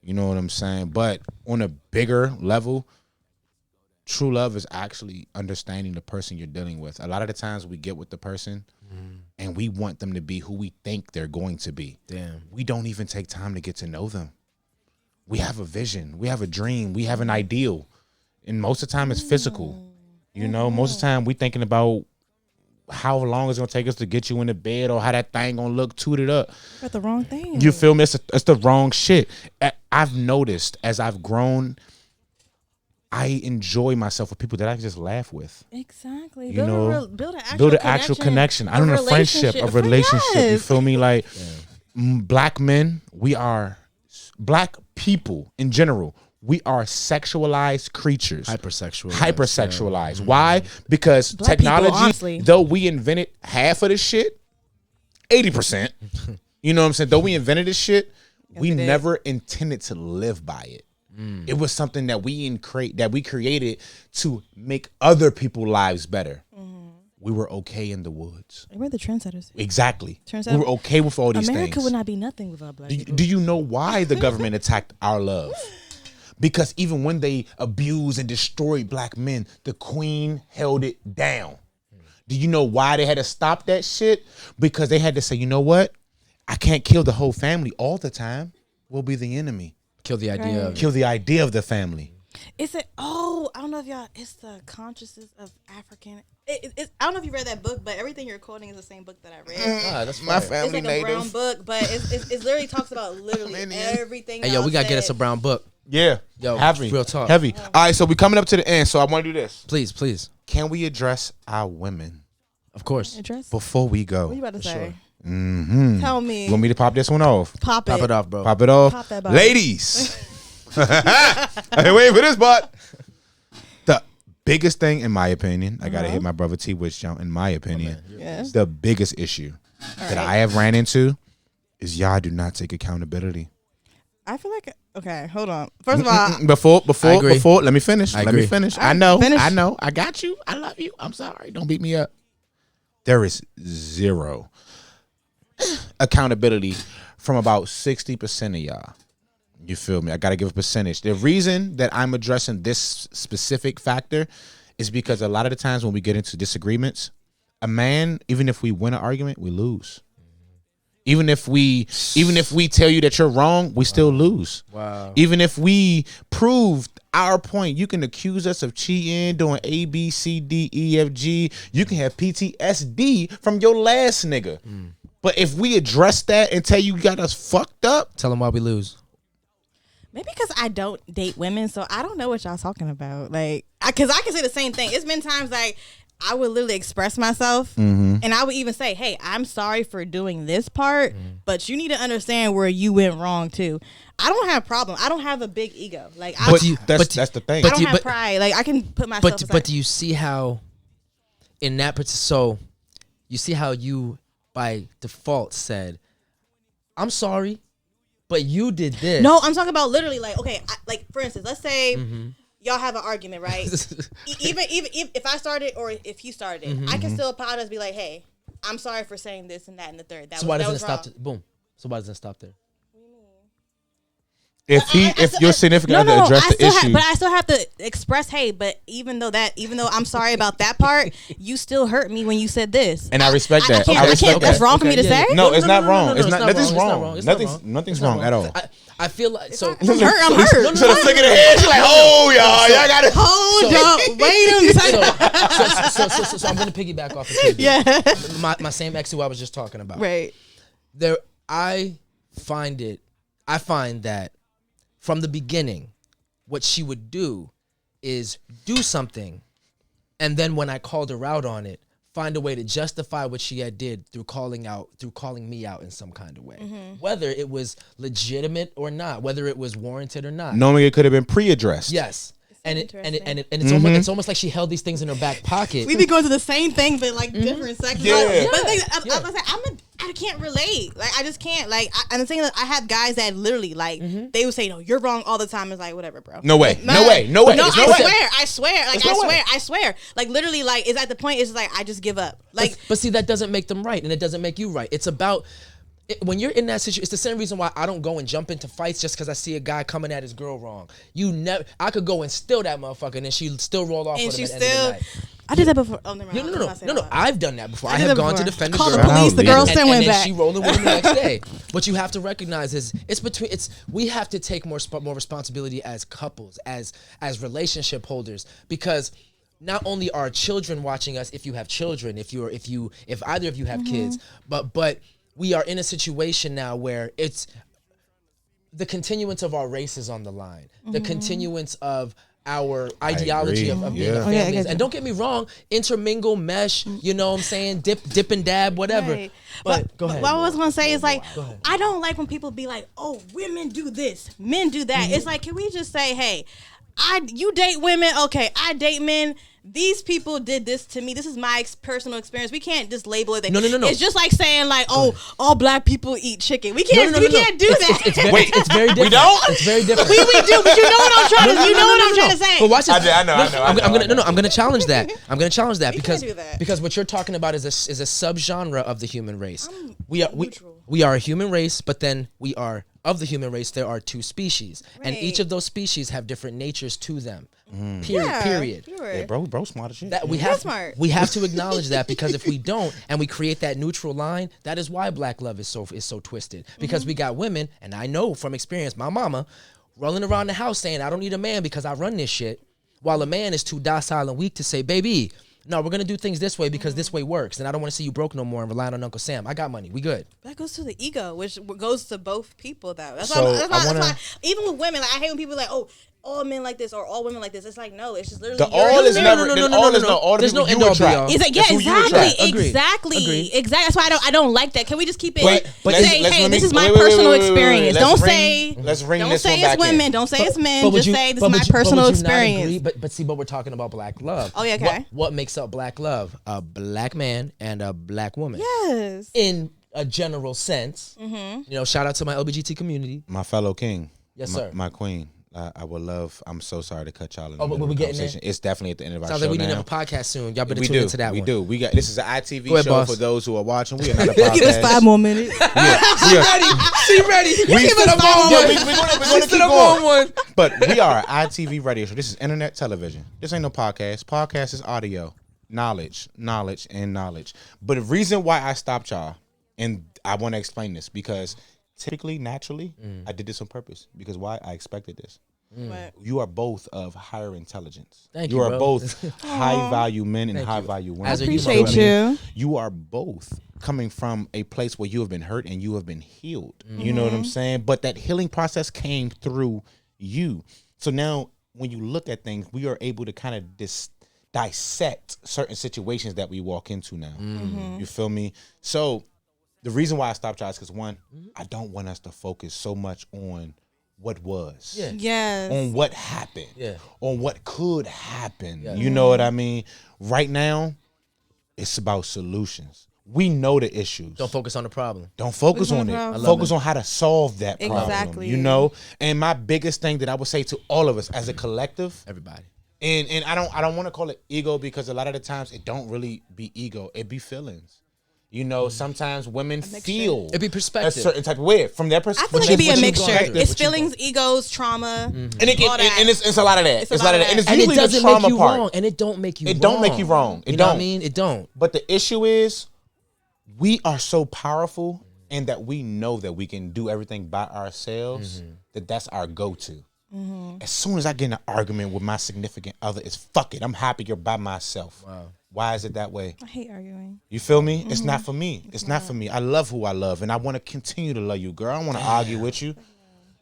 You know what I'm saying? But on a bigger level, true love is actually understanding the person you're dealing with. A lot of the times we get with the person and we want them to be who we think they're going to be. Damn. We don't even take time to get to know them. we have a vision, we have a dream, we have an ideal, and most of the time it's physical. You know, most of the time we thinking about how long it's gonna take us to get you in the bed or how that thing gonna look tooted up. But the wrong thing. You feel me? It's the wrong shit. I've noticed as I've grown, I enjoy myself with people that I can just laugh with. Exactly. You know, build an actual connection. I don't know, friendship, a relationship. Yes. You feel me? Like black men, black people in general. We are sexualized creatures. Hypersexualized. Yeah. Why? Because black technology, people, though we invented half of this shit, 80%, you know what I'm saying? Though we invented this shit, we never intended to live by it. It was something that we created to make other people's lives better. We were okay in the woods. We're the trendsetters. Exactly. We were okay with all these things. America would not be nothing without black people. Do you know why the government attacked our love? Because even when they abused and destroyed black men, the queen held it down. Do you know why they had to stop that shit? Because they had to say, you know what? I can't kill the whole family all the time. We'll be the enemy. Kill the idea of it. Kill the idea of the family. I don't know if y'all, it's the consciousness of African. I don't know if you read that book, but everything you're quoting is the same book that I read. That's my family. It's like a brown book, but it literally talks about literally everything. Hey, yo, we gotta get us a brown book. Yeah. Yo, heavy. Real talk. Heavy. All right, so we coming up to the end, so I want to do this. Please. Can we address our women? Of course. Before we go. What you about to say? Sure. Mm-hmm. Tell me. You want me to pop this one off? Pop it off, bro. Pop it off. Pop that bottle. Ladies. I ain't waiting for this part. The biggest thing, in my opinion, I got to hit my brother T Witz Jump, in my opinion, the biggest issue that I have ran into is y'all do not take accountability. I feel like, okay, hold on. First of all, before, let me finish. I agree. I know. I got you. I love you. I'm sorry. Don't beat me up. There is zero accountability from about 60% of y'all. You feel me? I got to give a percentage. The reason that I'm addressing this specific factor is because a lot of the times when we get into disagreements, a man, even if we win an argument, we lose. Even if we tell you that you're wrong, we still lose. Wow. Even if we prove our point, you can accuse us of cheating, doing A, B, C, D, E, F, G. You can have PTSD from your last nigga. But if we address that and tell you got us fucked up, tell them why we lose. Maybe because I don't date women, so I don't know what y'all talking about. Like, because I can say the same thing. It's been times like I would literally express myself, and I would even say, "Hey, I'm sorry for doing this part, but you need to understand where you went wrong too." I don't have a problem. I don't have a big ego. Like, that's the thing. I don't have pride. Like, I can put myself. Aside. But do you see how, in that so, you see how you by default said, "I'm sorry." But you did this. No, I'm talking about literally like, okay, like for instance, let's say y'all have an argument, right? even if I started or if he started, I can still apologize and be like, hey, I'm sorry for saying this and that and the third. So why doesn't it stop? Boom. So why doesn't it stop there? If your significant other address the issue, but I still have to express, hey, but even though I'm sorry about that part, you still hurt me when you said this, and I respect that. I respect that. That's wrong for me to say. No, it's not wrong. It's not. Nothing's wrong. Nothing's wrong at all. I feel like so. I'm hurt. So the flick of the head, she's like, oh y'all got it. Hold up, wait a second. So I'm gonna piggyback off of Kid. Yeah. My same ex who I was just talking about. Right. I find that. From the beginning, what she would do is do something, and then when I called her out on it, find a way to justify what she had did through calling me out in some kind of way, whether it was legitimate or not, whether it was warranted or not. Knowing it could have been pre-addressed. Yes. And it's almost like she held these things in her back pocket. We be going to the same thing, but like different sections. Yeah. But I can't relate. Like I just can't. Like I'm saying, I have guys that literally like they would say, "No, you're wrong all the time." It's like whatever, bro. No way. No, I swear. Like literally, like it's at the point. It's like I just give up. Like, but see, that doesn't make them right, and it doesn't make you right. It's about. When you're in that situation, it's the same reason why I don't go and jump into fights just because I see a guy coming at his girl wrong. I could go and steal that motherfucker and then she still roll off. And with him she at the end still. of the night. I did that before. Oh, never mind. No. I've done that before. I did have that gone to before. defend a Call girl. the police. The girl still went and then back. she rolling with him the next day. What you have to recognize is we have to take more responsibility as couples, as relationship holders, because not only are children watching us, if you have children, if either of you have kids, but we are in a situation now where it's the continuance of our race is on the line, the continuance of our ideology of being a family. And don't get me wrong, intermingle, mesh, you know what I'm saying, dip and dab, whatever. Right. But go ahead. What I was gonna say is like, I don't like when people be like, oh, women do this, men do that. It's like, can we just say, hey, you date women, okay, I date men. These people did this to me. This is my personal experience. We can't just label it. No. It's just like saying like, oh, all black people eat chicken. We can't. We can't do that. It's very different. We don't. It's very different. we do, but you know what I'm trying to. You know what I'm trying to say. But watch this. I know. I'm gonna challenge that. I'm gonna challenge that because can't do that. because what you're talking about is a subgenre of the human race. We are a human race, but then we are of the human race. There are two species, and each of those species have different natures to them. Period. Yeah, bro, smart as shit. That we have to acknowledge that, because if we don't and we create that neutral line, that is why black love is so twisted. Because we got women, and I know from experience, my mama rolling around the house saying, I don't need a man because I run this shit, while a man is too docile and weak to say, baby, no, we're gonna do things this way because this way works, and I don't want to see you broke no more and relying on Uncle Sam. I got money, we good. That goes to the ego, which goes to both people. That's So, why even with women, like I hate when people are like, oh, all men like this or all women like this. It's like, no, it's just literally The all is never. No. There's no end end all be all. It's like, yeah, exactly. That's why I don't like that. Can we just keep it? But say, hey, this is my personal experience. Don't say Let's ring don't this say one it's back women. in. Don't say it's men. Just say this is my personal experience. But we're talking about black love. Oh yeah, okay. What makes up black love? A black man and a black woman. Yes. In a general sense, shout out to my LBGT community. My fellow king. Yes, sir. My queen. I would love. I'm so sorry to cut y'all in. But we getting there. It's definitely at the end of our Sounds show like we need now. a podcast soon. Y'all better tune into that one. We do. We got this is an ITV ahead, show boss. for those who are watching. We are not a podcast. Give us 5 more minutes. She ready. We Give us 5 more. We're gonna keep going. But we are an ITV radio show. This is internet television. This ain't no podcast. Podcast is audio, knowledge. But the reason why I stopped y'all, and I want to explain this, because typically, naturally, I did this on purpose. Because why? I expected this. You are both of higher intelligence. Thank you, You are bro. both high value men and high value women. As a Appreciate human. you. You are both coming from a place where you have been hurt and you have been healed. You know what I'm saying? But that healing process came through you. So now when you look at things, we are able to kind of dissect certain situations that we walk into now. You feel me? So the reason why I stopped y'all is because, one, I don't want us to focus so much on what was. Yes. On what happened. Yeah. On what could happen. You know what I mean? Right now, it's about solutions. We know the issues. Don't focus on the problem. Don't focus on it. Focus on how to solve that problem. Exactly. You know? And my biggest thing that I would say to all of us as a collective, Everybody. and I don't want to call it ego, because a lot of the times it don't really be ego. It be feelings. You know, sometimes women feel It be a perspective. certain type of way from their I perspective. feel like it'd be a mixture. perspective, It's what you feelings, egos, trauma, And it all that. and it's a lot of that. It's a lot of that. And it's And it usually the doesn't make trauma you part. wrong. And it don't make you wrong. It don't make you wrong. It You know what I don't. mean? It don't. But the issue is, we are so powerful, and that we know that we can do everything by ourselves, that's our go-to. As soon as I get in an argument with my significant other, it's fuck it. I'm happy you're by myself. Wow. Why is it that way? I hate arguing. You feel me? It's not for me. It's not for me. I love who I love, and I want to continue to love you, girl. I don't want to argue with you.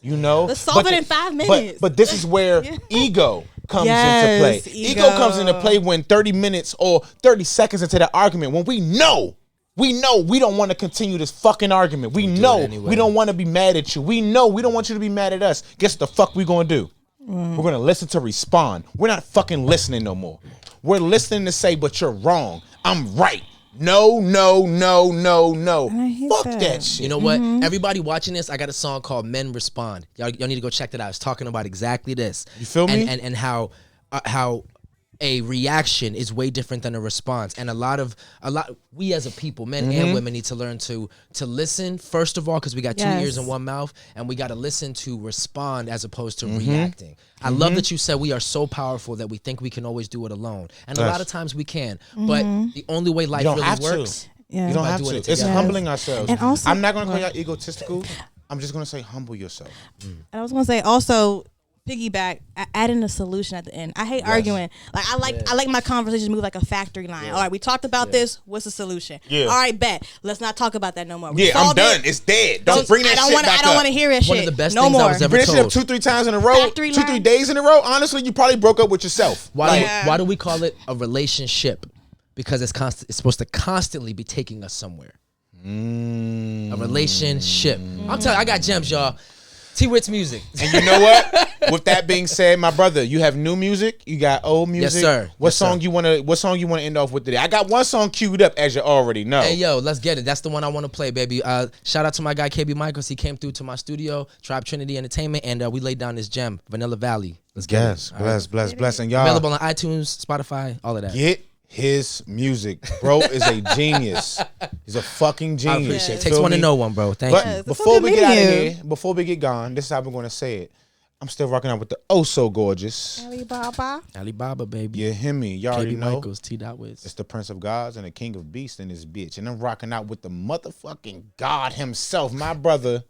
You know? Let's solve it in 5 minutes. But this is where ego comes Yes, into play. ego. Ego comes into play when 30 minutes or 30 seconds into the argument, when we know we don't want to continue this fucking argument. We know anyway. we don't want to be mad at you. We know we don't want you to be mad at us. Guess what the fuck we gonna do? We're gonna listen to respond. We're not fucking listening no more. We're listening to say, but you're wrong. I'm right. No. Fuck that shit. You know what? Everybody watching this, I got a song called Men Respond. Y'all need to go check that out. It's talking about exactly this. You feel me? And how a reaction is way different than a response, and a lot we as a people, men and women, need to learn to listen first of all, because we got two ears and one mouth, and we got to listen to respond as opposed to reacting. I love that you said we are so powerful that we think we can always do it alone, and a lot of times we can, but the only way life really works. Yeah. You don't have to. It's humbling ourselves. And also, I'm not going to call y'all egotistical. I'm just going to say humble yourself. And I was going to say also, piggyback, add in a solution at the end. I hate arguing. Like I like my conversations move like a factory line. All right, we talked about this. What's the solution? Yeah. All right, bet. Let's not talk about that no more. I'm done. It's dead. Don't bring that shit back up. I don't want to hear that shit. One of the best no things more. I was ever told. Bring that shit up 2-3 times in a row. Factory 2-3 days in a row. Honestly, you probably broke up with yourself. Why do we call it a relationship? Because it's supposed to constantly be taking us somewhere. A relationship. I'm telling you, I got gems, y'all. Witz music. And you know what? With that being said, my brother, you have new music. You got old music. Yes, sir. What song you want to end off with today? I got one song queued up, as you already know. Hey, yo, let's get it. That's the one I want to play, baby. Shout out to my guy KB Michaelz. He came through to my studio, Tribe Trinity Entertainment, and we laid down this gem, Vanilla Valley. Let's get it. Bless, and y'all. Available on iTunes, Spotify, all of that. Get his music. Bro is a genius. He's a fucking genius. I appreciate it. Takes one to know one, bro. Thank you. Before we get out of here, before we get gone, this is how I'm going to say it. I'm still rocking out with the so gorgeous Alibaba, baby. You hear me? Y'all already know. Michaelz, Witz. It's the Prince of Gods and the King of Beasts in this bitch. And I'm rocking out with the motherfucking God himself, my brother.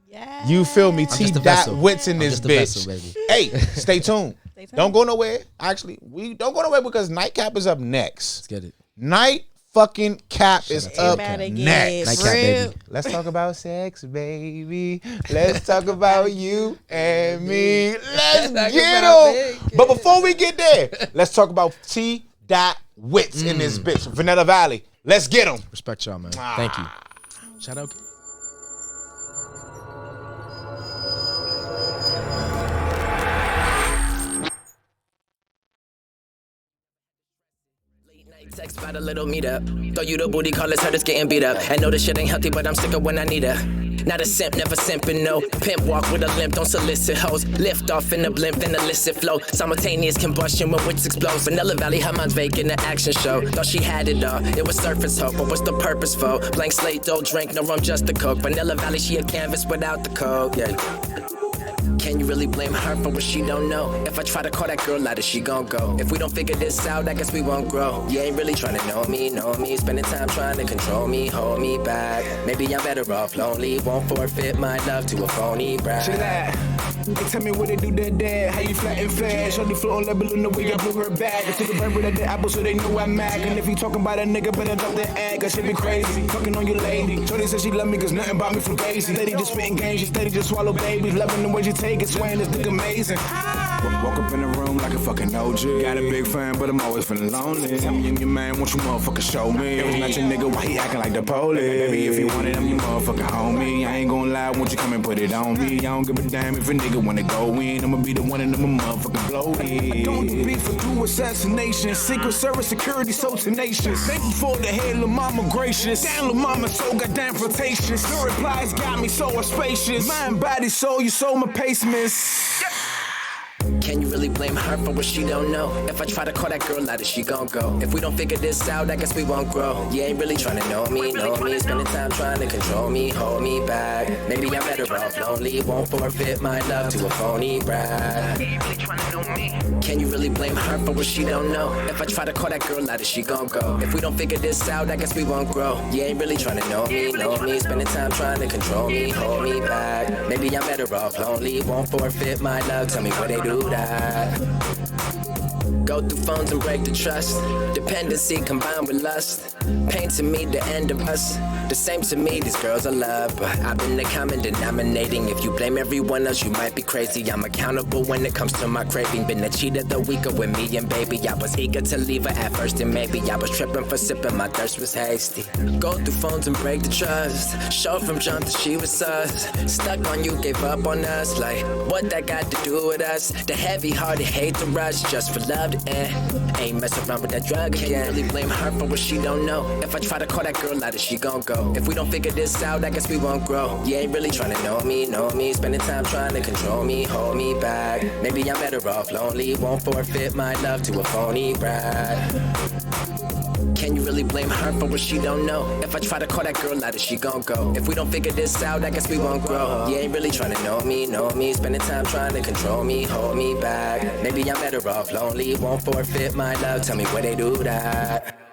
Yeah. You feel me? Witz in this bitch. Vessel, hey, stay tuned. Don't go nowhere. Actually, we don't go nowhere because Nightcap is up next. Let's get it. Night fucking Cap is up next. Nightcap, baby. Let's talk about sex, baby. Let's talk about you and me. Let's get them. But before we get there, let's talk about Witz in this bitch. Vanilla Valley. Let's get them. Respect y'all, man. Thank you. Shout out. Text about a little meetup. Throw you the booty, call us hurt, it's getting beat up. I know this shit ain't healthy, but I'm sicker when I need her. Not a simp, never simping, no. Pimp walk with a limp, don't solicit hoes. Lift off in a blimp, then illicit flow. Simultaneous combustion when Witz explodes. Vanilla Valley, her mind's vacant, an action show. Thought she had it all, it was surface hope. But what's the purpose for? Blank slate, don't drink, no rum, just the coke. Vanilla Valley, she a canvas without the code, yeah. Can you really blame her for what she don't know? If I try to call that girl out, is she gon' go? If we don't figure this out, I guess we won't grow. You ain't really trying to know me. Spending time trying to control me, hold me back. Maybe I'm better off lonely. Won't forfeit my love to a phony brag. They tell me what they do that dad. How you flat and flash? Shorty floating like balloon the way I blew her back. I took a burn with the apple so they know I'm mad. And if you talking about a nigga, better drop that ad. Cause shit be crazy. Fucking on your lady. Shorty said she love me cause nothing about me from Daisy. Steady just spitting games, she steady just swallow babies. Loving the way you take it, swaying this dick amazing. Woke up in the room like a fucking OG. Got a big fan, but I'm always feeling lonely. Tell me I'm your man, won't you motherfucker show me? If it's not your nigga, why he acting like the police? Baby, if you want it, I'm your motherfucker homie. I ain't gonna lie, won't you come and put it on me? I don't give a damn if a nigga wanna go in. I'ma be the one and I'm a motherfucking bloated. I don't do beef or do assassination. Secret Service security so tenacious. Thank you for the head, lil' mama gracious. Damn, lil' mama so goddamn flirtatious. Your replies got me so spacious. Mind, body, soul, you sold my pacements. Can you really blame her for what she don't know? If I try to call that girl out, is she gon' go? If we don't figure this out, I guess we won't grow. You ain't really trying to know me. Spending time trying to control me, hold me back. Maybe I'm better off lonely. Won't forfeit my love to a phony brag. Can you really blame her for what she don't know? If I try to call that girl out, is she gon' go? If we don't figure this out, I guess we won't grow. You ain't really trying to know me. Spending time trying to control me, hold me back. Maybe I'm better off lonely. Won't forfeit my love. Tell me what they do that. Go through phones and break the trust. Dependency combined with lust. Pain to me the end of us. The same to me, these girls I love. But I've been the common denominating. If you blame everyone else, you might be crazy. I'm accountable when it comes to my craving. Been the cheat of the week with me and baby. I was eager to leave her at first and maybe I was tripping for sipping, my thirst was hasty. Go through phones and break the trust. Show from jump that she was sus. Stuck on you, gave up on us. Like, what that got to do with us? The heavy-hearted hate the rush. Just for love the end. Ain't mess around with that drug again. Can't really blame her for what she don't know. If I try to call that girl out, is she gon' go? If we don't figure this out, I guess we won't grow. You ain't really trying to know me. Spending time trying to control me, hold me back. Maybe I'm better off lonely. Won't forfeit my love to a phony bride. Can you really blame her for what she don't know? If I try to call that girl out, is she gon' go? If we don't figure this out, I guess we won't grow. You ain't really trying to know me. Spending time trying to control me, hold me back. Maybe I'm better off lonely. Won't forfeit my love. Tell me where they do that.